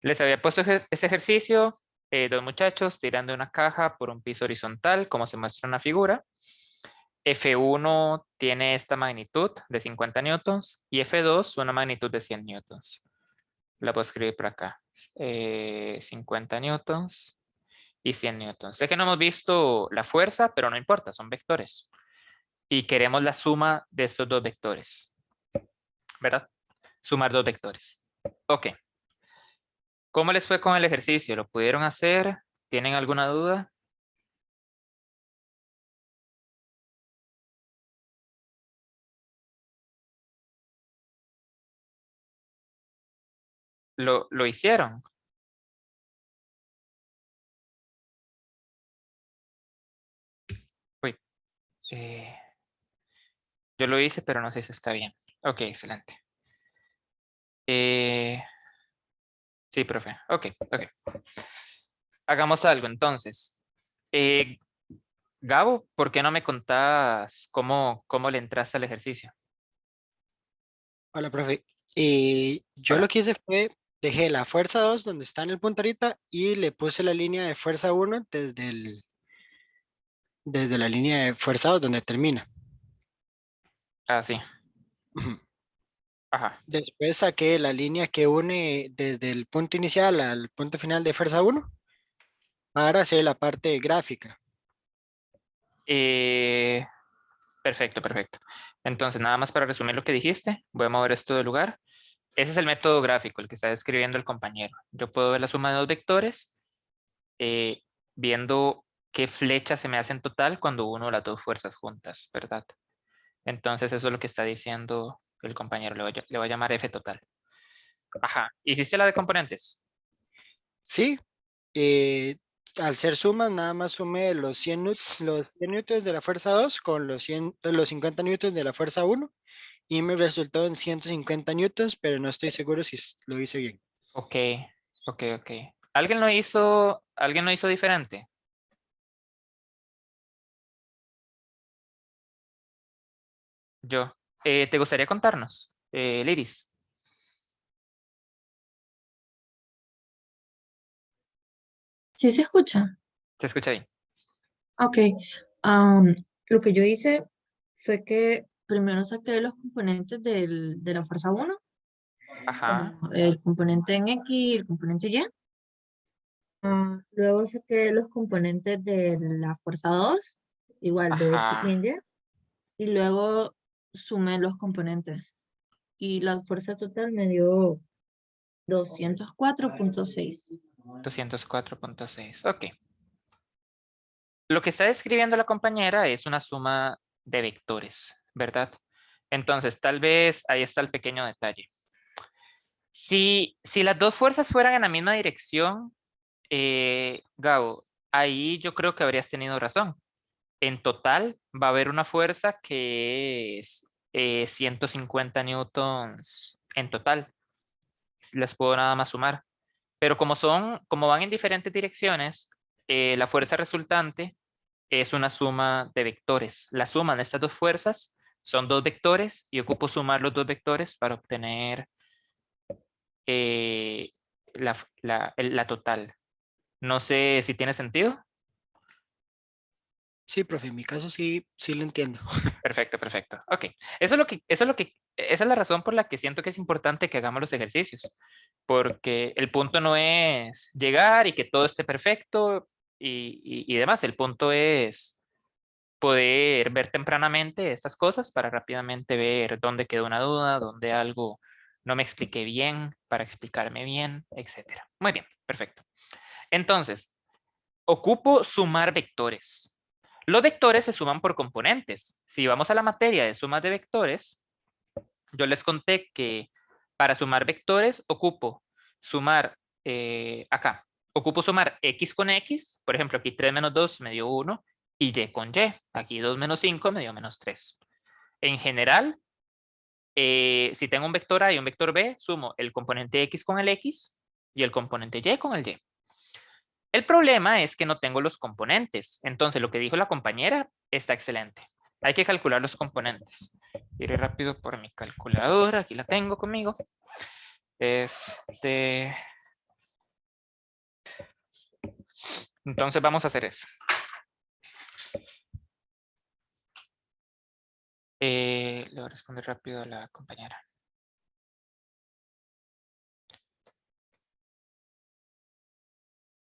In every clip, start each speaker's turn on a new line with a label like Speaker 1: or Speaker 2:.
Speaker 1: Les había puesto ese ejercicio, dos muchachos tirando una caja por un piso horizontal, como se muestra en la figura. F1 tiene esta magnitud de 50 newtons y F2 una magnitud de 100 newtons. La puedo escribir por acá. 50 newtons y 100 newtons. Sé que no hemos visto la fuerza, pero no importa, son vectores. Y queremos la suma de estos dos vectores, ¿verdad? Sumar dos vectores. Ok. ¿Cómo les fue con el ejercicio? ¿Lo pudieron hacer? ¿Tienen alguna duda? ¿Lo hicieron? Uy, eh, yo lo hice, pero no sé si está bien. Ok, excelente. Eh, sí, profe. Ok, ok. Hagamos algo entonces. Eh, Gabo, ¿por qué no me contás cómo le entraste al ejercicio?
Speaker 2: Hola, profe. Yo lo
Speaker 1: Hola.
Speaker 2: que hice fue, dejé la fuerza 2 donde está en el punto ahorita y le puse la línea de fuerza uno desde la línea de fuerza 2 donde termina.
Speaker 1: Ah, sí.
Speaker 2: Ujú.
Speaker 1: Ajá.
Speaker 2: Después saqué la línea que une desde el punto inicial al punto final de fuerza uno para hacer la parte gráfica.
Speaker 1: Eh, perfecto, perfecto. Entonces, nada más para resumir lo que dijiste, voy a mover esto de lugar. Ese es el método gráfico, el que está describiendo el compañero. Yo puedo ver la suma de dos vectores, eh, viendo qué flecha se me hace en total cuando uno las dos fuerzas juntas, ¿verdad? Entonces, eso es lo que está diciendo el compañero. Le voy a llamar F total. Ajá. ¿Hiciste la de componentes?
Speaker 2: Sí, eh, al ser sumas, nada más sumé los 100 newtons de la fuerza 2 con los 50 newtons de la fuerza uno y me resultó en 150 newtons, pero no estoy seguro si lo hice bien.
Speaker 1: Ok, ok, ok. Alguien lo hizo diferente? Yo. ¿Te gustaría contarnos, Liris?
Speaker 3: ¿Sí se escucha?
Speaker 1: ¿Se escucha bien?
Speaker 3: Ok. am, lo que yo hice fue que primero saqué los componentes de la fuerza uno,
Speaker 1: Ajá,
Speaker 3: como el componente en X y el componente Y. Luego saqué los componentes de la fuerza 2, igual de X y
Speaker 1: ajá.
Speaker 3: en Y. Y luego sumé los componentes. Y la fuerza total me dio 204,6.
Speaker 1: 204,6. Ok. Lo que está describiendo la compañera es una suma de vectores, ¿verdad? Entonces, tal vez ahí está el pequeño detalle. Si las dos fuerzas fueran en la misma dirección, Gabo, ahí yo creo que habrías tenido razón. En total va a haber una fuerza que es 150 newtons en total. Les puedo nada más sumar. Pero como van en diferentes direcciones, la fuerza resultante es una suma de vectores. La suma de estas dos fuerzas son dos vectores y ocupo sumar los dos vectores para obtener eh, la total. No sé si tiene sentido.
Speaker 2: Sí, profe, en mi caso sí, sí lo entiendo.
Speaker 1: Perfecto, perfecto. Ok. Esa es la razón por la que siento que es importante que hagamos los ejercicios. Porque el punto no es llegar y que todo esté perfecto y demás. El punto es poder ver tempranamente estas cosas para rápidamente ver dónde quedó una duda, dónde algo no me expliqué bien, para explicarme bien, etcétera. Muy bien, perfecto. Entonces, ocupo sumar vectores. Los vectores se suman por componentes. Si vamos a la materia de sumas de vectores, yo les conté que para sumar vectores ocupo sumar acá. Ocupo sumar x con x. Por ejemplo, aquí 3 menos 2 me dio 1. Y y con y. Aquí 2 menos 5 me dio menos 3. En general, si tengo un vector A y un vector B, sumo el componente x con el x y el componente y con el y. El problema es que no tengo los componentes. Entonces, lo que dijo la compañera está excelente. Hay que calcular los componentes. Iré rápido por mi calculadora. Aquí la tengo conmigo. Este, Entonces vamos a hacer eso. Le voy a responder rápido a la compañera.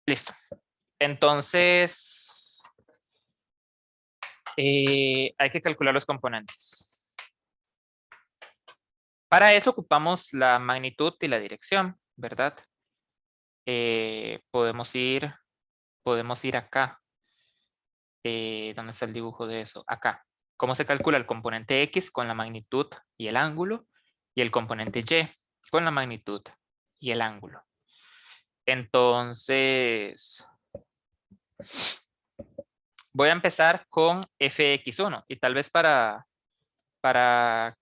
Speaker 1: Listo. Entonces, hay que calcular los componentes. Para eso ocupamos la magnitud y la dirección, ¿verdad? Podemos ir acá. ¿Dónde está el dibujo de eso? Acá. ¿Cómo se calcula el componente X con la magnitud y el ángulo? Y el componente Y con la magnitud y el ángulo. Entonces, voy a empezar con fx1 y tal vez para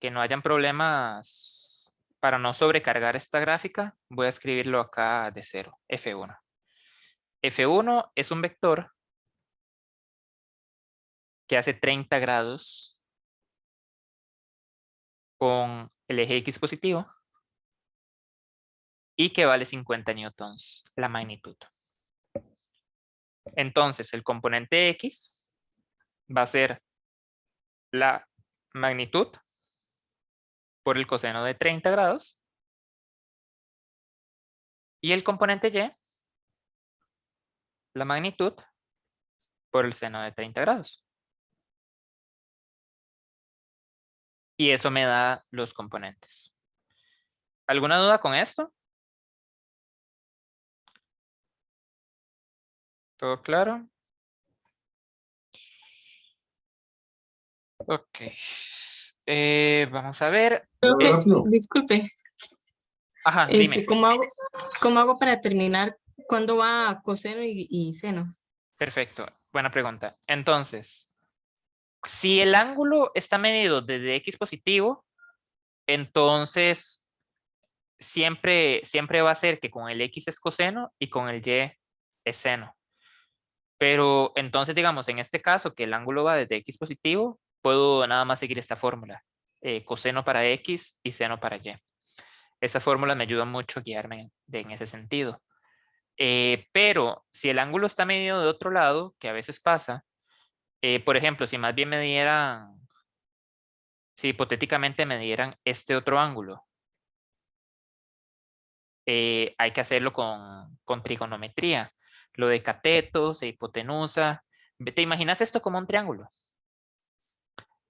Speaker 1: que no hayan problemas, para no sobrecargar esta gráfica, voy a escribirlo acá de cero, f1. f1 es un vector que hace 30 grados con el eje X positivo y que vale 50 newtons la magnitud. Entonces, el componente X va a ser la magnitud por el coseno de 30 grados y el componente Y, la magnitud por el seno de 30 grados. Y eso me da los componentes. ¿Alguna duda con esto? ¿Todo claro? Ok. Vamos a ver.
Speaker 4: Profe,
Speaker 5: Disculpe,
Speaker 1: Ajá, dime.
Speaker 5: ¿cómo hago para determinar cuándo va coseno y seno?
Speaker 1: Perfecto. Buena pregunta. Entonces, si el ángulo está medido desde X positivo, entonces siempre va a ser que con el X es coseno y con el Y es seno. Pero entonces, digamos, en este caso que el ángulo va desde X positivo, puedo nada más seguir esta fórmula. Coseno para X y seno para Y. Esa fórmula me ayuda mucho a guiarme en ese sentido. Pero si el ángulo está medido de otro lado, que a veces pasa, por ejemplo, si más bien me dieran, si hipotéticamente me dieran este otro ángulo, hay que hacerlo con trigonometría. Lo de catetos e hipotenusa. ¿Te imaginas esto como un triángulo?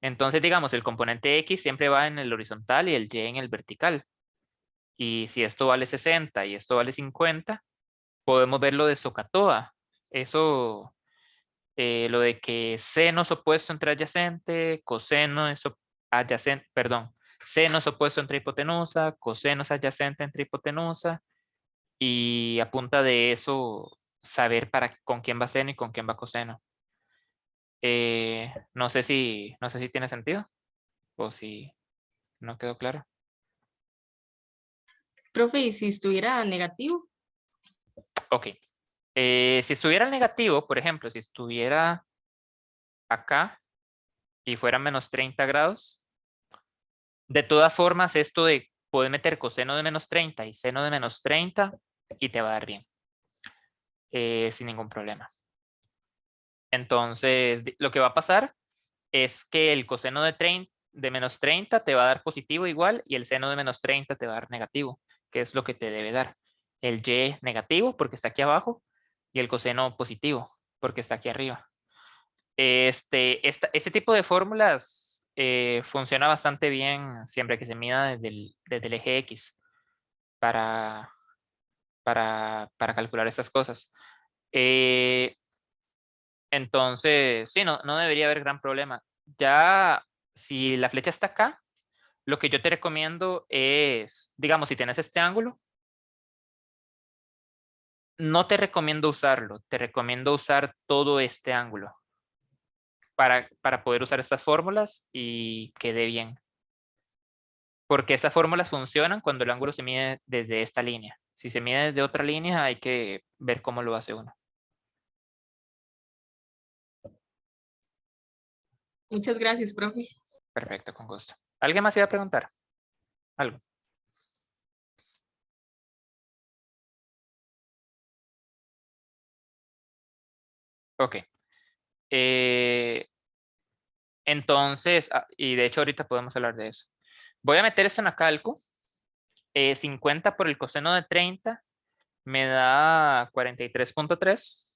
Speaker 1: Entonces, digamos, el componente X siempre va en el horizontal y el Y en el vertical. Y si esto vale 60 y esto vale 50, podemos verlo de SOHCAHTOA. Eso, lo de que seno es opuesto entre adyacente, coseno es adyacente, perdón, seno es opuesto entre hipotenusa, coseno es adyacente entre hipotenusa, y a punta de eso saber con quién va seno y con quién va coseno. No sé si tiene sentido o si no quedó claro.
Speaker 5: Profe, ¿y si estuviera negativo?
Speaker 1: Ok. Si estuviera el negativo, por ejemplo, si estuviera acá y fuera menos 30 grados, de todas formas, esto de poder meter coseno de menos 30 y seno de menos 30 y te va a dar bien. Sin ningún problema. Entonces, lo que va a pasar es que el coseno de menos 30 te va a dar positivo igual y el seno de menos 30 te va a dar negativo, que es lo que te debe dar. El Y negativo porque está aquí abajo y el coseno positivo porque está aquí arriba. Este tipo de fórmulas funciona bastante bien siempre que se mida desde el eje X para, para calcular estas cosas. Entonces, sí, no debería haber gran problema. Ya, si la flecha está acá, lo que yo te recomiendo es, digamos, si tienes este ángulo, no te recomiendo usarlo, te recomiendo usar todo este ángulo para poder usar estas fórmulas y quede bien. Porque estas fórmulas funcionan cuando el ángulo se mide desde esta línea. Si se mide desde otra línea, hay que ver cómo lo hace uno.
Speaker 5: Muchas gracias, profe.
Speaker 1: Perfecto, con gusto. ¿Alguien más iba a preguntar? ¿Algo? Ok. Entonces, y de hecho ahorita podemos hablar de eso. Voy a meter eso en la calco. 50 por el coseno de 30 me da 43.3.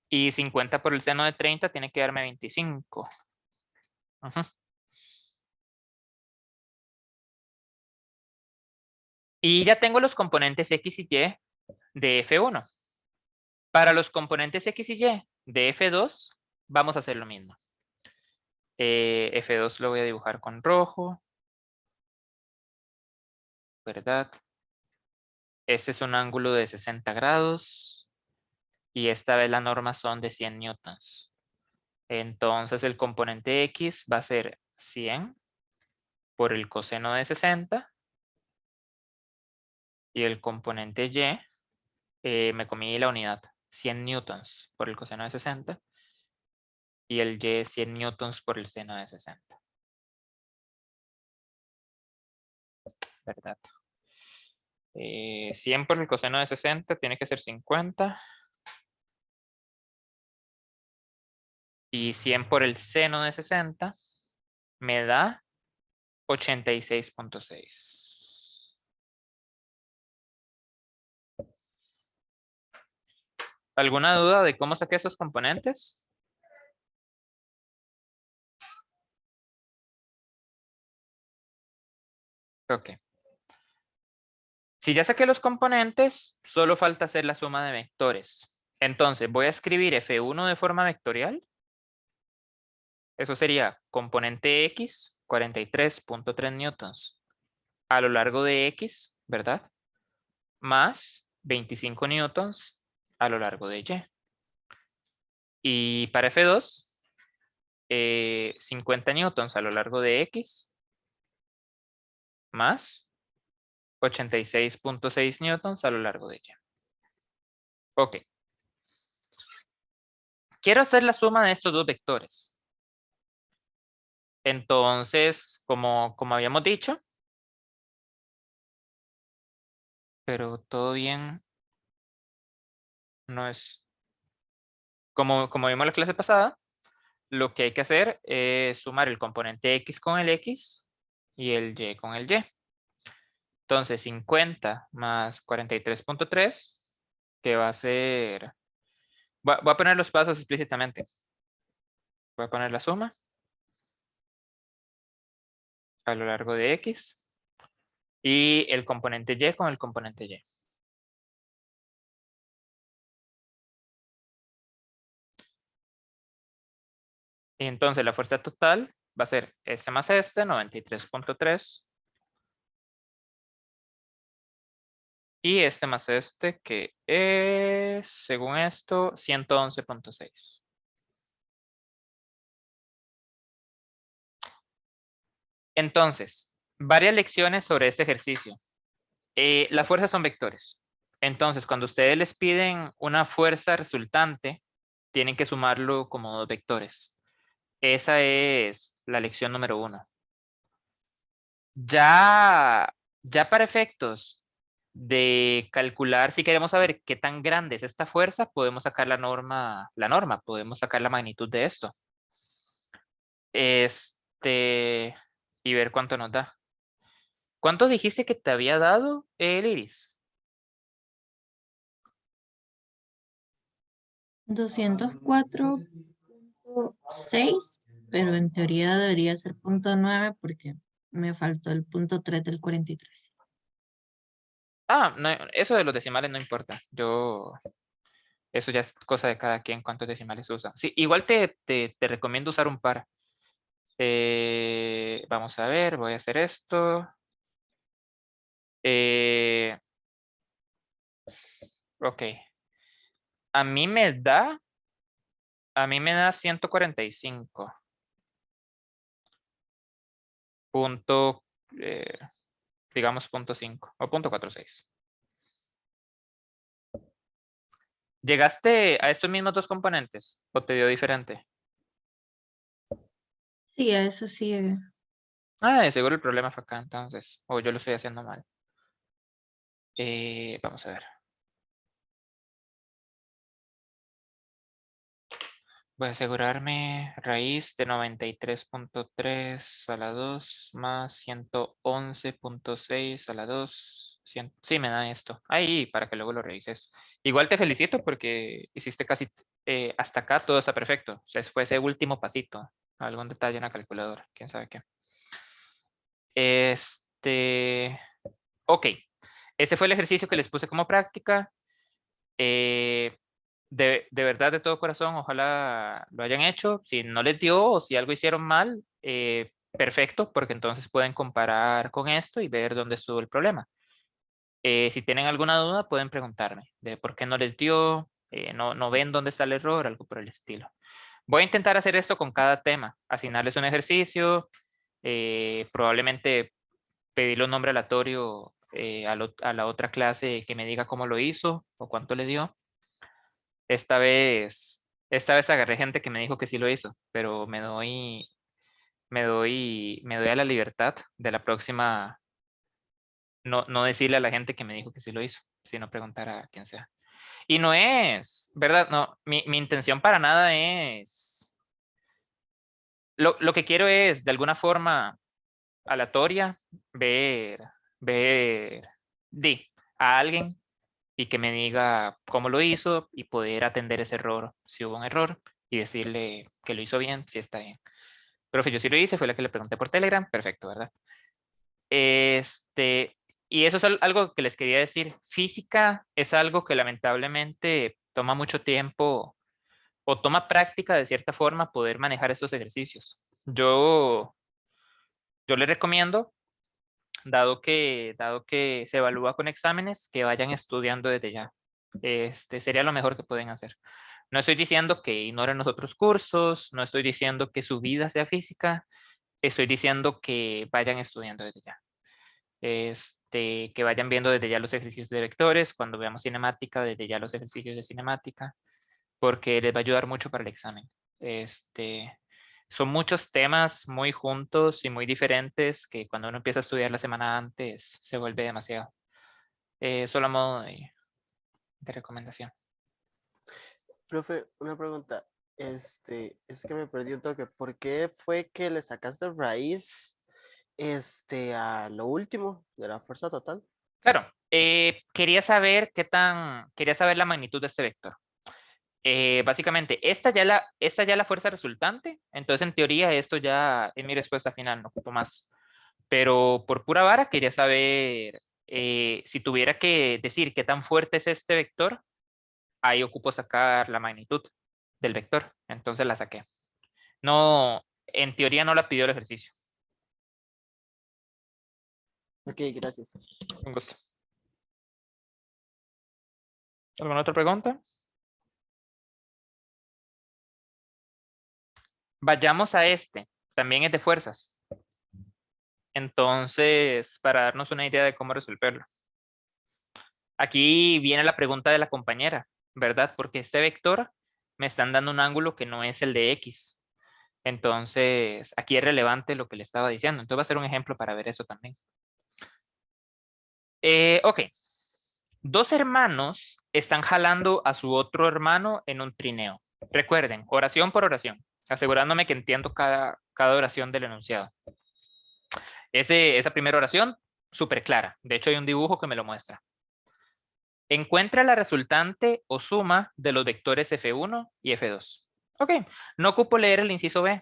Speaker 1: Y 50 por el seno de 30 tiene que darme 25. Ujú. Y ya tengo los componentes X y Y de F1. Para los componentes X y Y de F2, vamos a hacer lo mismo. F2 lo voy a dibujar con rojo. ¿Verdad? Este es un ángulo de 60 grados. Y esta vez la norma son de 100 newtons. Entonces el componente X va a ser 100 por el coseno de 60. Y el componente Y, me comí la unidad, 100 newtons por el coseno de 60. Y el Y 100 newtons por el seno de 60. ¿Verdad? 100 por el coseno de 60 tiene que ser 50. Y 100 por el seno de 60 me da 86.6. ¿Alguna duda de cómo saqué esos componentes? Ok. Si ya saqué los componentes, solo falta hacer la suma de vectores. Entonces voy a escribir F1 de forma vectorial. Eso sería componente X, 43.3 newtons a lo largo de X, ¿verdad? Más 25 newtons a lo largo de Y. Y para F2, 50 newtons a lo largo de X más 86.6 newtons a lo largo de Y. Ok. Quiero hacer la suma de estos dos vectores. Entonces, como habíamos dicho, pero todo bien, no es como vimos la clase pasada, lo que hay que hacer es sumar el componente X con el X y el Y con el Y. Entonces, 50 más 43.3, que va a ser... Voy a poner los pasos explícitamente. Voy a poner la suma a lo largo de X y el componente Y con el componente Y. Y entonces la fuerza total va a ser este más este, 93.3. Y este más este, que es, según esto, 111.6. Entonces, varias lecciones sobre este ejercicio. Las fuerzas son vectores. Entonces, cuando ustedes les piden una fuerza resultante, tienen que sumarlo como dos vectores. Esa es la lección número 1. Ya para efectos de calcular, si queremos saber qué tan grande es esta fuerza, podemos sacar la norma, podemos sacar la magnitud de esto. Y ver cuánto nos da. ¿Cuánto dijiste que te había dado el Iris?
Speaker 3: 204.6, pero en teoría debería ser 0.9 porque me faltó el 0.3 del 43.
Speaker 1: Ah, no, eso de los decimales no importa. Eso ya es cosa de cada quien cuántos decimales usa. Sí, igual te recomiendo usar un par. Vamos a ver, voy a hacer esto. Ok. A mí me da 145. Punto, digamos, punto 5 o punto 46. ¿Llegaste a estos mismos dos componentes o te dio diferente?
Speaker 3: Sí, eso sí.
Speaker 1: Ah, de seguro el problema fue acá entonces. O yo lo estoy haciendo mal. Vamos a ver. Voy a asegurarme raíz de 93.3 a la 2 más 111.6 a la 2. Sí, me da esto. Ahí, para que luego lo revises. Igual te felicito porque hiciste casi hasta acá todo está perfecto. O sea, fue ese último pasito. Algún detalle en la calculadora. Quién sabe qué. Ok. Ese fue el ejercicio que les puse como práctica. De verdad, de todo corazón, ojalá lo hayan hecho. Si no les dio o si algo hicieron mal, perfecto, porque entonces pueden comparar con esto y ver dónde estuvo el problema. Si tienen alguna duda, pueden preguntarme de por qué no les dio, no ven dónde está el error, algo por el estilo. Voy a intentar hacer esto con cada tema, asignarles un ejercicio, probablemente pedirle un nombre aleatorio a la otra clase que me diga cómo lo hizo o cuánto le dio. Esta vez agarré gente que me dijo que sí lo hizo, pero me doy a la libertad de la próxima no decirle a la gente que me dijo que sí lo hizo, sino preguntar a quien sea. Y no es, ¿verdad? No, mi intención para nada es. Lo que quiero es, de alguna forma aleatoria, ver, ver, a alguien y que me diga cómo lo hizo y poder atender ese error, si hubo un error, y decirle que lo hizo bien, si está bien. Profe, yo sí lo hice, fue la que le pregunté por Telegram, perfecto, ¿verdad? Y eso es algo que les quería decir. Física es algo que lamentablemente toma mucho tiempo o toma práctica de cierta forma poder manejar estos ejercicios. Yo les recomiendo, dado que se evalúa con exámenes, que vayan estudiando desde ya. Sería lo mejor que pueden hacer. No estoy diciendo que ignoren los otros cursos, no estoy diciendo que su vida sea física, estoy diciendo que vayan estudiando desde ya. Que vayan viendo desde ya los ejercicios de vectores, cuando veamos cinemática, desde ya los ejercicios de cinemática, porque les va a ayudar mucho para el examen. Son muchos temas muy juntos y muy diferentes que cuando uno empieza a estudiar la semana antes se vuelve demasiado. Solo a modo de recomendación.
Speaker 4: Profe, una pregunta. Es que me perdí un toque. ¿Por qué fue que le sacaste raíz a lo último de la fuerza total?
Speaker 1: Claro, quería saber quería saber la magnitud de este vector. Básicamente, esta ya la fuerza resultante, entonces en teoría esto ya es mi respuesta final, no ocupo más. Pero por pura vara quería saber si tuviera que decir qué tan fuerte es este vector, ahí ocupo sacar la magnitud del vector, entonces la saqué. No, en teoría no la pidió el ejercicio.
Speaker 4: Ok, gracias.
Speaker 1: Un gusto. ¿Alguna otra pregunta? Vayamos a este, también es de fuerzas. Entonces, para darnos una idea de cómo resolverlo. Aquí viene la pregunta de la compañera, ¿verdad? Porque este vector me están dando un ángulo que no es el de X. Entonces, aquí es relevante lo que le estaba diciendo. Entonces va a ser un ejemplo para ver eso también. Ok. Dos hermanos están jalando a su otro hermano en un trineo. Recuerden, oración por oración, asegurándome que entiendo cada oración del enunciado. Esa primera oración, súper clara. De hecho, hay un dibujo que me lo muestra. Encuentra la resultante o suma de los vectores F1 y F2. Ok, no ocupo leer el inciso B.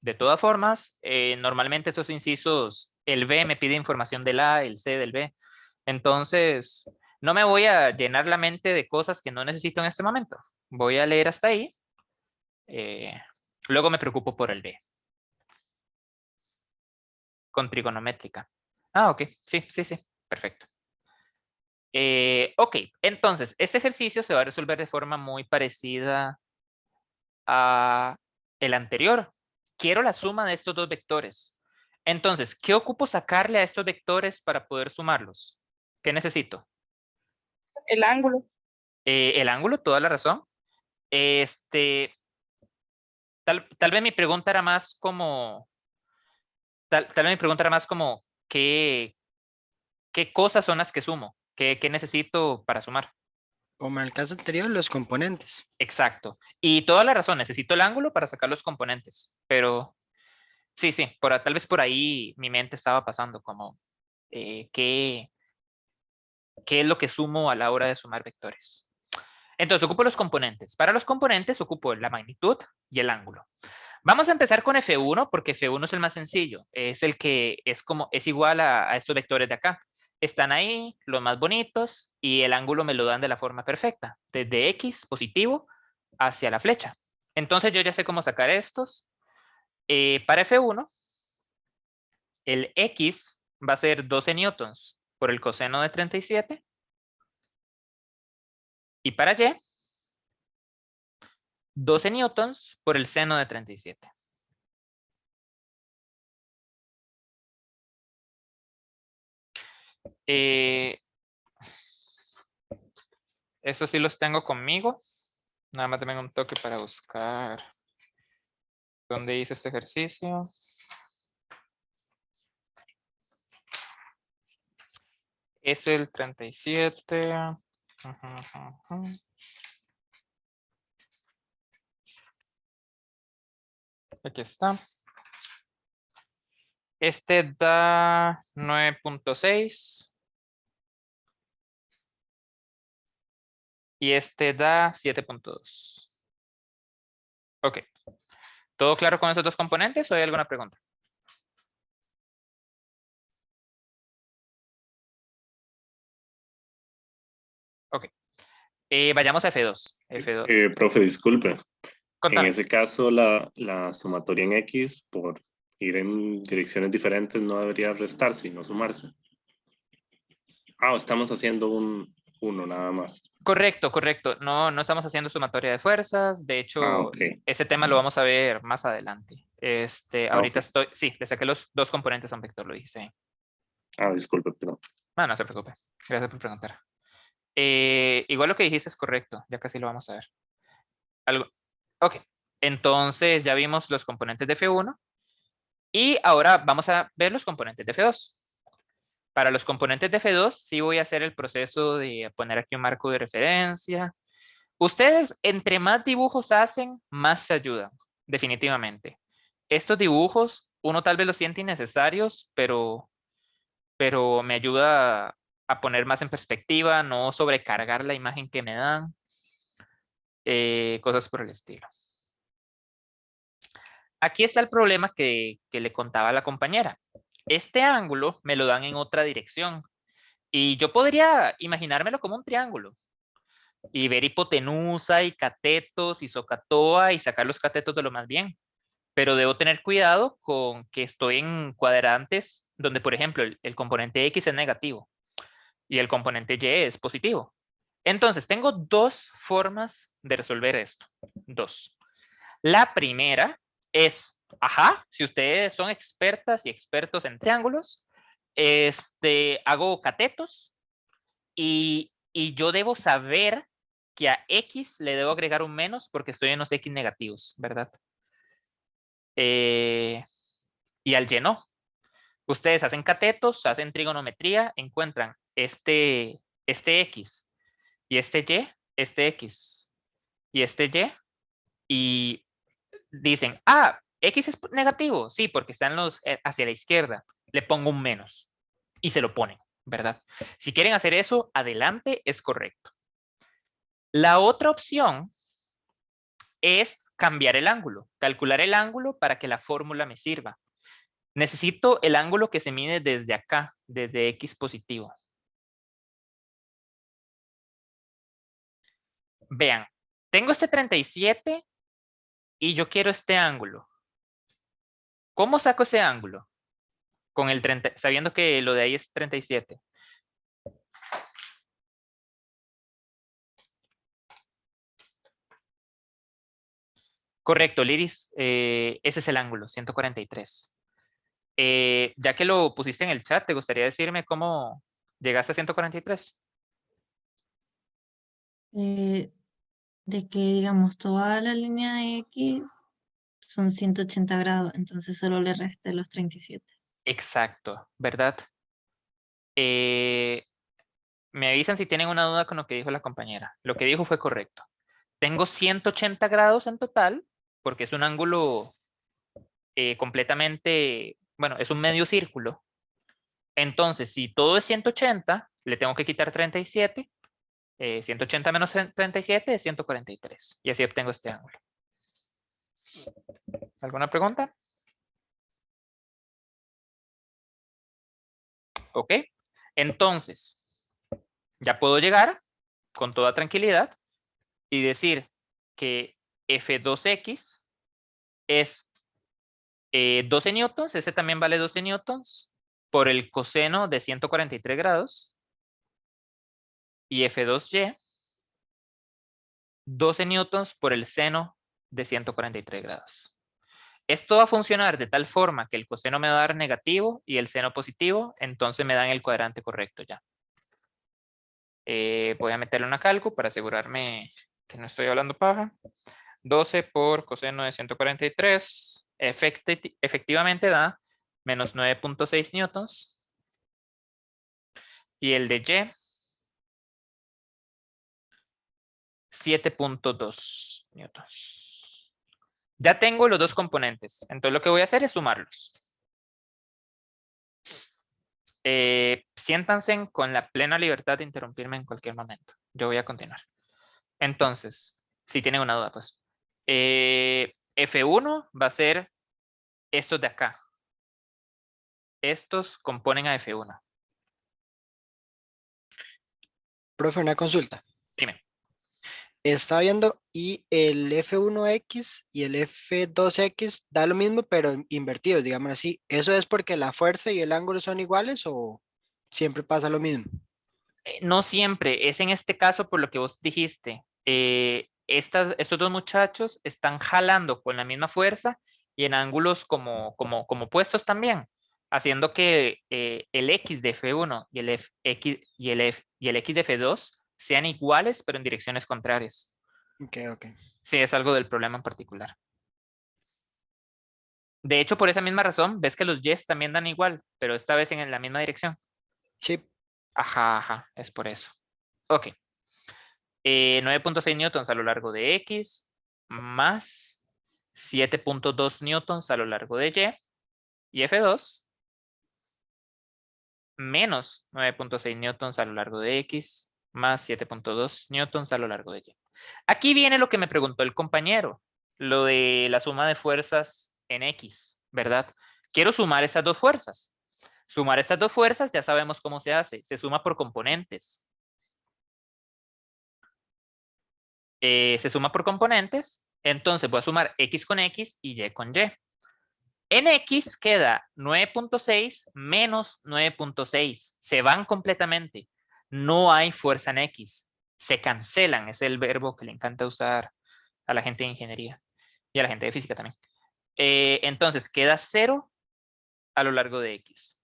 Speaker 1: De todas formas, normalmente esos incisos, el B me pide información del A, el C del B. Entonces, no me voy a llenar la mente de cosas que no necesito en este momento. Voy a leer hasta ahí. Luego me preocupo por el B. Con trigonométrica. Ah, ok. Sí, perfecto. Ok, entonces, este ejercicio se va a resolver de forma muy parecida a el anterior. Quiero la suma de estos dos vectores. Entonces, ¿qué ocupo sacarle a estos vectores para poder sumarlos? ¿Qué necesito?
Speaker 6: El ángulo.
Speaker 1: El ángulo, toda la razón. Tal vez mi pregunta era más como, tal vez mi pregunta era más como, ¿qué cosas son las que sumo? ¿Qué necesito para sumar?
Speaker 2: Como en el caso anterior, los componentes.
Speaker 1: Exacto. Y toda la razón, necesito el ángulo para sacar los componentes. Pero sí, tal vez por ahí mi mente estaba pasando como ¿qué es lo que sumo a la hora de sumar vectores? Entonces ocupo los componentes. Para los componentes ocupo la magnitud y el ángulo. Vamos a empezar con F1 porque F1 es el más sencillo. Es el que es igual a estos vectores de acá. Están ahí, los más bonitos, y el ángulo me lo dan de la forma perfecta. Desde X positivo hacia la flecha. Entonces yo ya sé cómo sacar estos. Para F1, el X va a ser 12 newtons por el coseno de 37. Y para Y, 12 newtons por el seno de 37. Eso sí los tengo conmigo. Nada más denme un toque para buscar dónde hice este ejercicio. Es el 37. Aquí está. Este da 9.6. Y este da 7.2. Ok. ¿Todo claro con esos dos componentes o hay alguna pregunta? Ok. Vayamos a F2. F2.
Speaker 7: Profe, disculpe. En
Speaker 1: Contame.
Speaker 7: ese caso, la sumatoria en X, por ir en direcciones diferentes, no debería restarse y no sumarse. Estamos haciendo un 1 nada más.
Speaker 1: Correcto, correcto. No, no estamos haciendo sumatoria de fuerzas. De hecho,
Speaker 7: Ok.
Speaker 1: ese tema lo vamos a ver más adelante. Ahorita
Speaker 7: Ok.
Speaker 1: sí, le saqué los dos componentes a un vector, lo dijiste.
Speaker 7: Disculpe, pero...
Speaker 1: No se preocupe. Gracias por preguntar. Igual lo que dijiste es correcto. Ya casi lo vamos a ver. Ok. Entonces ya vimos los componentes de F1. Y ahora vamos a ver los componentes de F2. Para los componentes de F2 sí voy a hacer el proceso de poner aquí un marco de referencia. Ustedes, entre más dibujos hacen, más se ayudan, definitivamente. Estos dibujos, uno tal vez los siente innecesarios, pero me ayuda a poner más en perspectiva, no sobrecargar la imagen que me dan, cosas por el estilo. Aquí está el problema que le contaba a la compañera. Este ángulo me lo dan en otra dirección y yo podría imaginármelo como un triángulo y ver hipotenusa y catetos y SOHCAHTOA y sacar los catetos de lo más bien. Pero debo tener cuidado con que estoy en cuadrantes donde, por ejemplo, el componente X es negativo y el componente Y es positivo. Entonces, tengo dos formas de resolver esto. Dos. La primera es, si ustedes son expertas y expertos en triángulos, hago catetos y yo debo saber que a X le debo agregar un menos porque estoy en los X negativos, ¿verdad? Y al Y no. Ustedes hacen catetos, hacen trigonometría, encuentran este X y este Y, este X y este y dicen, X es negativo, sí, porque están los hacia la izquierda, le pongo un menos y se lo ponen, ¿verdad? Si quieren hacer eso, adelante, es correcto. La otra opción es cambiar el ángulo, calcular el ángulo para que la fórmula me sirva. Necesito el ángulo que se mide desde acá, desde X positivo. Vean, tengo este 37 y yo quiero este ángulo. ¿Cómo saco ese ángulo? Con el 30, sabiendo que lo de ahí es 37. Correcto, Liris, ese es el ángulo, 143. Ya que lo pusiste en el chat, ¿te gustaría decirme cómo llegaste a 143?
Speaker 3: De que, digamos, toda la línea de X son 180 grados, entonces solo le resté los 37.
Speaker 1: Exacto, ¿verdad? Me avisan si tienen una duda con lo que dijo la compañera. Lo que dijo fue correcto. Tengo 180 grados en total, porque es un ángulo completamente, bueno, es un medio círculo. Entonces, si todo es 180, le tengo que quitar 37. 180 menos 37 es 143. Y así obtengo este ángulo. ¿Alguna pregunta? Ok. Entonces, ya puedo llegar con toda tranquilidad y decir que F2X es 12 newtons, ese también vale 12 newtons, por el coseno de 143 grados. Y F2Y, 12 newtons por el seno de 143 grados. Esto va a funcionar de tal forma que el coseno me va a dar negativo y el seno positivo, entonces me dan el cuadrante correcto ya. Voy a meterle una cálculo para asegurarme que no estoy hablando paja. 12 por coseno de 143, efectivamente da menos 9.6 newtons. Y el de Y, 7.2 newtons. Ya tengo los dos componentes, entonces lo que voy a hacer es sumarlos. Siéntanse con la plena libertad de interrumpirme en cualquier momento. Yo voy a continuar. Entonces, si tienen una duda, pues. F1 va a ser estos de acá. Estos componen a F1.
Speaker 2: Profe, una consulta.
Speaker 1: Dime.
Speaker 2: Está viendo y el F1X y el F2X da lo mismo, pero invertidos, digamos así. ¿Eso es porque la fuerza y el ángulo son iguales o siempre pasa lo mismo?
Speaker 1: No siempre, es en este caso por lo que vos dijiste. Estos dos muchachos están jalando con la misma fuerza y en ángulos como opuestos también, haciendo que el X de F1 y el X de F2 sean iguales, pero en direcciones contrarias.
Speaker 2: Ok, ok.
Speaker 1: Sí, es algo del problema en particular. De hecho, por esa misma razón, ves que los Ys también dan igual, pero esta vez en la misma dirección.
Speaker 2: Sí,
Speaker 1: Ajá, es por eso. Ok. 9.6 newtons a lo largo de X más 7.2 newtons a lo largo de Y F2 menos 9.6 newtons a lo largo de X más 7.2 newtons a lo largo de Y. Aquí viene lo que me preguntó el compañero, lo de la suma de fuerzas en X, ¿verdad? Quiero sumar esas dos fuerzas. Sumar estas dos fuerzas ya sabemos cómo se hace, se suma por componentes. Se suma por componentes, entonces voy a sumar X con X y Y con Y. En X queda 9.6 menos 9.6. Se van completamente. No hay fuerza en X. Se cancelan. Es el verbo que le encanta usar a la gente de ingeniería y a la gente de física también. Entonces queda 0 a lo largo de X.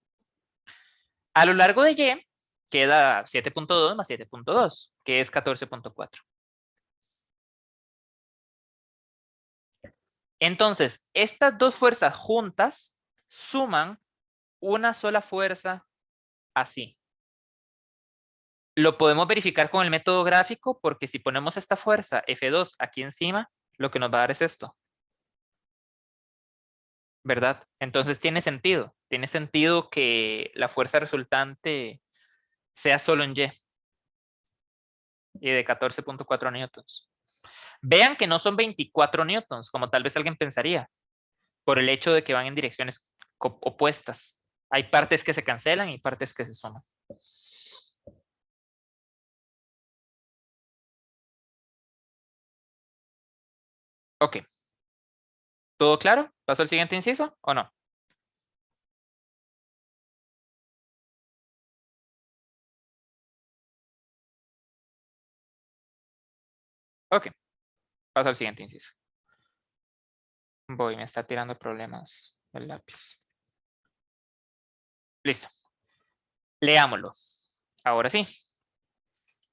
Speaker 1: A lo largo de Y queda 7.2 más 7.2, que es 14.4. Entonces, estas dos fuerzas juntas suman una sola fuerza así. Lo podemos verificar con el método gráfico porque si ponemos esta fuerza F2 aquí encima, lo que nos va a dar es esto. ¿Verdad? Entonces tiene sentido. Tiene sentido que la fuerza resultante sea solo en Y de 14.4 newtons. Vean que no son 24 newtons, como tal vez alguien pensaría, por el hecho de que van en direcciones opuestas. Hay partes que se cancelan y partes que se suman. Ok. ¿Todo claro? ¿Paso al siguiente inciso o no? Ok. Paso al siguiente inciso. Me está tirando problemas el lápiz. Listo. Leámoslo. Ahora sí.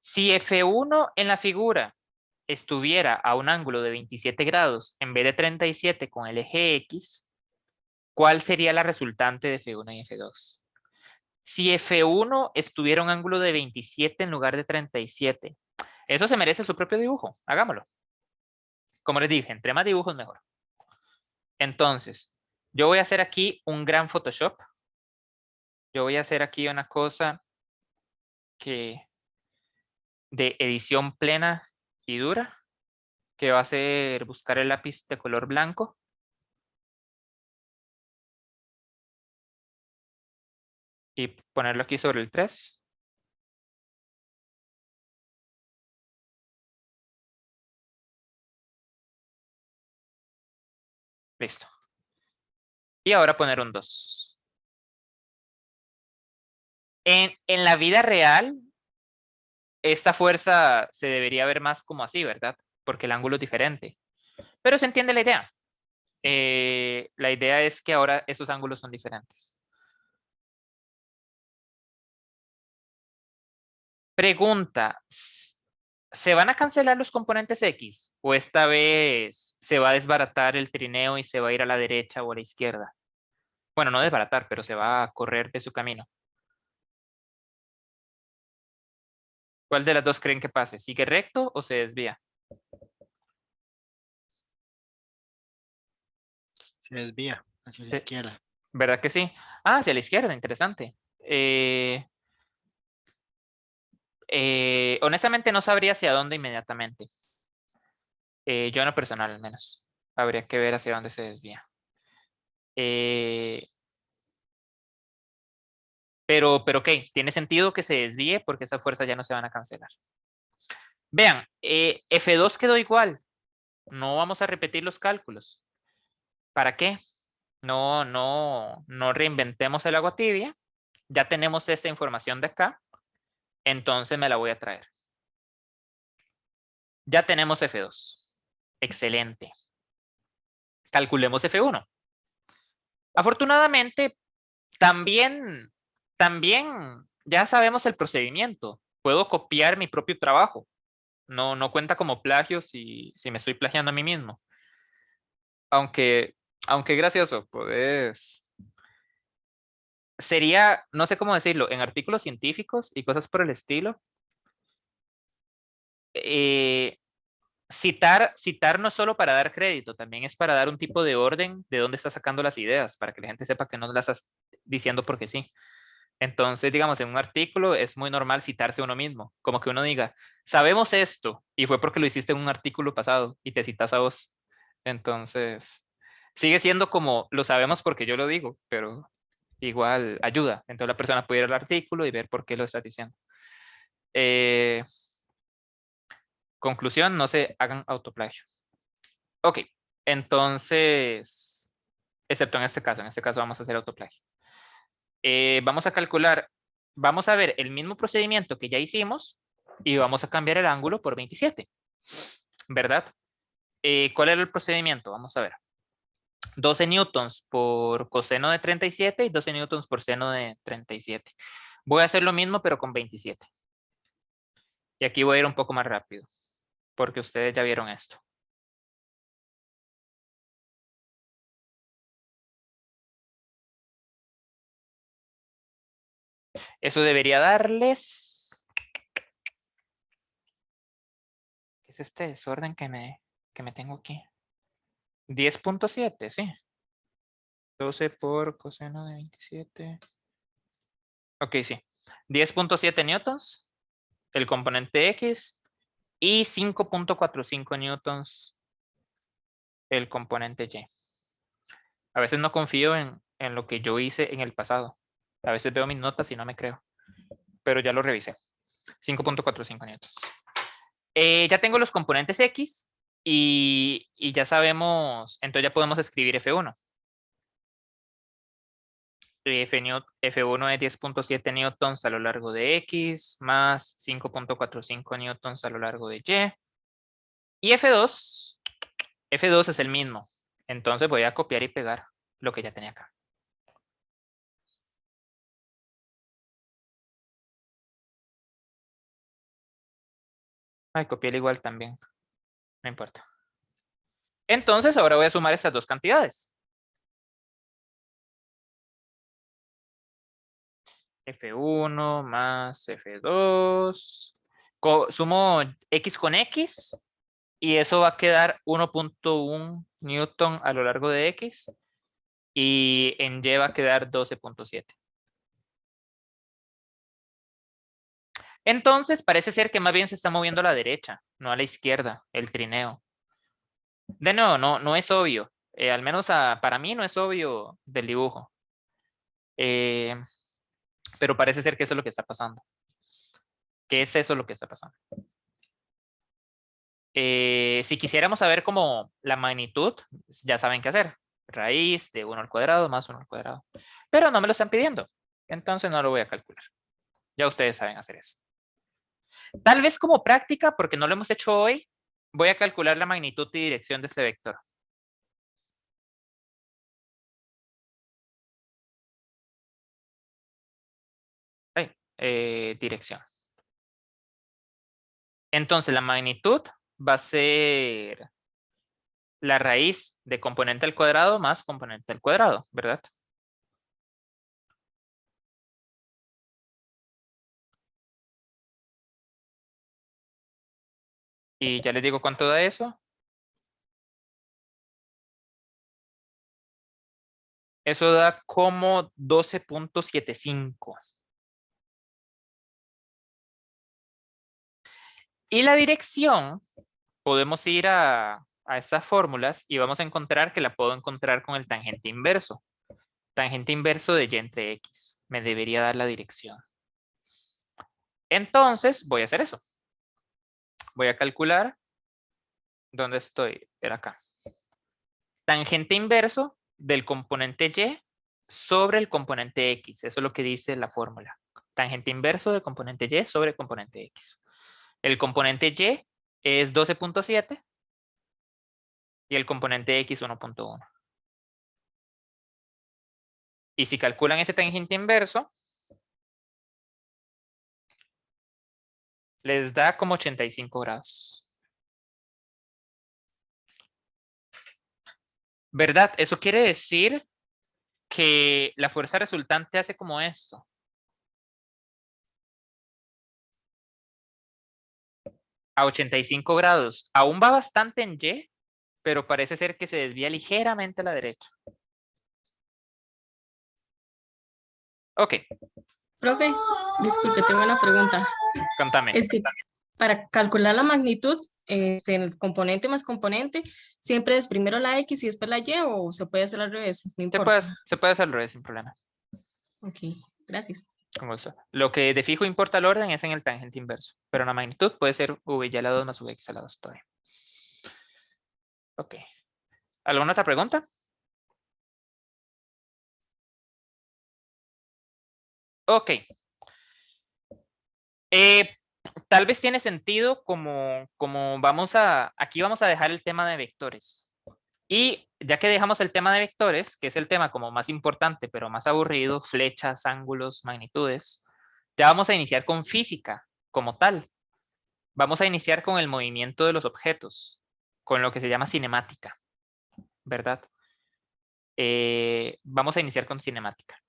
Speaker 1: Si F1 en la figura estuviera a un ángulo de 27 grados en vez de 37 con el eje X, ¿cuál sería la resultante de F1 y F2? si F1 estuviera un ángulo de 27 en lugar de 37. Eso se merece su propio dibujo. Hagámoslo. Como les dije, entre más dibujos mejor. Entonces, yo voy a hacer aquí un gran Photoshop. Yo voy a hacer aquí una cosa que de edición plena y dura, que va a ser buscar el lápiz de color blanco. Y ponerlo aquí sobre el 3. Listo. Y ahora poner un 2. En la vida real, esta fuerza se debería ver más como así, ¿verdad? Porque el ángulo es diferente. Pero se entiende la idea. La idea es que ahora esos ángulos son diferentes. Pregunta, ¿se van a cancelar los componentes X? ¿O esta vez se va a desbaratar el trineo y se va a ir a la derecha o a la izquierda? Bueno, no desbaratar, pero se va a correr de su camino. ¿Cuál de las dos creen que pase? ¿Sigue recto o se desvía?
Speaker 2: Se desvía hacia la
Speaker 1: Sí.
Speaker 2: izquierda.
Speaker 1: ¿Verdad que sí? Ah, hacia la izquierda, interesante. Honestamente no sabría hacia dónde inmediatamente. Yo en lo personal al menos. Habría que ver hacia dónde se desvía. Pero ok, tiene sentido que se desvíe porque esas fuerzas ya no se van a cancelar. Vean, F2 quedó igual. No vamos a repetir los cálculos. ¿Para qué? No reinventemos el agua tibia. Ya tenemos esta información de acá. Entonces me la voy a traer. Ya tenemos F2. Excelente. Calculemos F1. Afortunadamente, también ya sabemos el procedimiento. Puedo copiar mi propio trabajo. No cuenta como plagio si me estoy plagiando a mí mismo. Aunque gracioso, pues sería, no sé cómo decirlo, en artículos científicos y cosas por el estilo, citar no solo para dar crédito, también es para dar un tipo de orden de dónde está sacando las ideas, para que la gente sepa que no las estás diciendo porque sí. Entonces, digamos, en un artículo es muy normal citarse uno mismo, como que uno diga, sabemos esto, y fue porque lo hiciste en un artículo pasado y te citas a vos. Entonces, sigue siendo como, lo sabemos porque yo lo digo, pero igual ayuda. Entonces la persona puede ir al artículo y ver por qué lo estás diciendo. Conclusión, no se hagan autoplagio. Ok, entonces, excepto en este caso vamos a hacer autoplagio. Vamos a calcular, vamos a ver el mismo procedimiento que ya hicimos y vamos a cambiar el ángulo por 27, ¿verdad? ¿Cuál era el procedimiento? Vamos a ver. 12 newtons por coseno de 37 y 12 newtons por seno de 37. Voy a hacer lo mismo pero con 27. Y aquí voy a ir un poco más rápido, porque ustedes ya vieron esto. Eso debería darles... ¿Qué es este desorden que me tengo aquí? 10.7, sí. 12 por coseno de 27. Ok, sí. 10.7 newtons, el componente X, y 5.45 newtons, el componente Y. A veces no confío en lo que yo hice en el pasado. A veces veo mis notas y no me creo. Pero ya lo revisé. 5.45 newtons. Ya tengo los componentes X y ya sabemos, entonces ya podemos escribir F1. F1 es 10.7 newtons a lo largo de X más 5.45 newtons a lo largo de Y. Y F2 es el mismo. Entonces voy a copiar y pegar lo que ya tenía acá. Ay, copiar igual también. No importa. Entonces ahora voy a sumar estas dos cantidades. F1 más F2. Sumo X con X. Y eso va a quedar 1.1 newton a lo largo de X. Y en Y va a quedar 12.7. Entonces parece ser que más bien se está moviendo a la derecha, no a la izquierda, el trineo. De nuevo, no es obvio. Al menos para mí no es obvio del dibujo. Pero parece ser que eso es lo que está pasando. ¿Qué es eso lo que está pasando? Si quisiéramos saber como la magnitud, ya saben qué hacer. Raíz de 1 al cuadrado más 1 al cuadrado. Pero no me lo están pidiendo. Entonces no lo voy a calcular. Ya ustedes saben hacer eso. Tal vez como práctica, porque no lo hemos hecho hoy, voy a calcular la magnitud y dirección de este vector. Dirección. Entonces la magnitud va a ser la raíz de componente al cuadrado más componente al cuadrado, ¿verdad? Y ya les digo cuánto da eso. Eso da como 12.75. Y la dirección, podemos ir a estas fórmulas y vamos a encontrar que la puedo encontrar con el tangente inverso. Tangente inverso de y entre x. Me debería dar la dirección. Entonces, voy a hacer eso. Voy a calcular. ¿Dónde estoy? Era acá. Tangente inverso del componente y sobre el componente x. Eso es lo que dice la fórmula. Tangente inverso del componente y sobre el componente x. El componente y es 12.7 y el componente x 1.1. Y si calculan ese tangente inverso, les da como 85 grados. ¿Verdad? Eso quiere decir que la fuerza resultante hace como esto. A 85 grados. Aún va bastante en Y, pero parece ser que se desvía ligeramente a la derecha. Ok,
Speaker 5: Profe, disculpe, tengo una pregunta.
Speaker 1: contame.
Speaker 5: Para calcular la magnitud, el componente más componente, ¿siempre es primero la X y después la Y o se puede hacer al revés? No importa.
Speaker 1: Se puede hacer al revés sin problema.
Speaker 5: Ok, gracias.
Speaker 1: Con gusto. Lo que de fijo importa el orden es en el tangente inverso. Pero la magnitud puede ser v y a la 2 más vx a la 2 todavía. Ok. ¿Alguna otra pregunta? Ok. Tal vez tiene sentido como aquí vamos a dejar el tema de vectores. Y ya que dejamos el tema de vectores, que es el tema como más importante, pero más aburrido, flechas, ángulos, magnitudes, ya vamos a iniciar con física como tal. Vamos a iniciar con el movimiento de los objetos, con lo que se llama cinemática, ¿verdad? Vamos a iniciar con cinemática.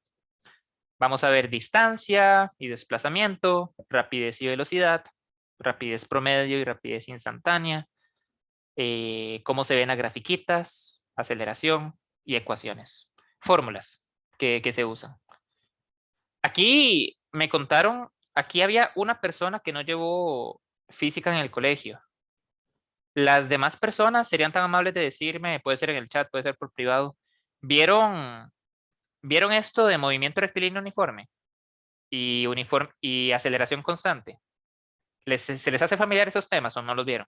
Speaker 1: Vamos a ver distancia y desplazamiento, rapidez y velocidad, rapidez promedio y rapidez instantánea, cómo se ven las grafiquitas, aceleración y ecuaciones. Fórmulas que se usan. Aquí me contaron, aquí había una persona que no llevó física en el colegio. Las demás personas serían tan amables de decirme, puede ser en el chat, puede ser por privado, ¿vieron esto de movimiento rectilíneo uniforme y aceleración constante? ¿Se les hace familiar esos temas o no los vieron?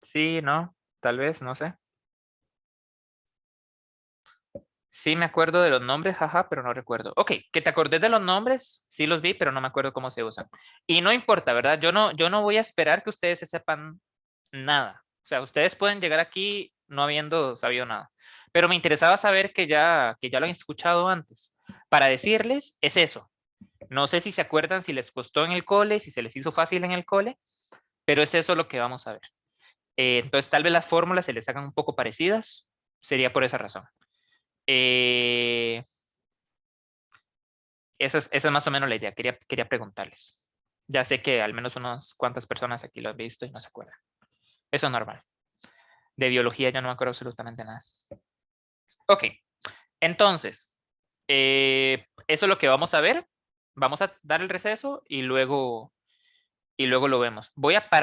Speaker 1: Sí, no, tal vez, no sé. Sí me acuerdo de los nombres, jaja, pero no recuerdo. Ok, que te acordés de los nombres, sí los vi, pero no me acuerdo cómo se usan. Y no importa, ¿verdad? Yo no voy a esperar que ustedes se sepan nada. O sea, ustedes pueden llegar aquí no habiendo sabido nada. Pero me interesaba saber que ya lo han escuchado antes. Para decirles, es eso. No sé si se acuerdan, si les costó en el cole, si se les hizo fácil en el cole, pero es eso lo que vamos a ver. Entonces, tal vez las fórmulas se les hagan un poco parecidas. Sería por esa razón. Esa es más o menos la idea. Quería preguntarles. Ya sé que al menos unas cuantas personas aquí lo han visto y no se acuerdan. Eso es normal. De biología yo no me acuerdo absolutamente nada. Ok. Entonces, eso es lo que vamos a ver. Vamos a dar el receso y luego lo vemos. Voy a parar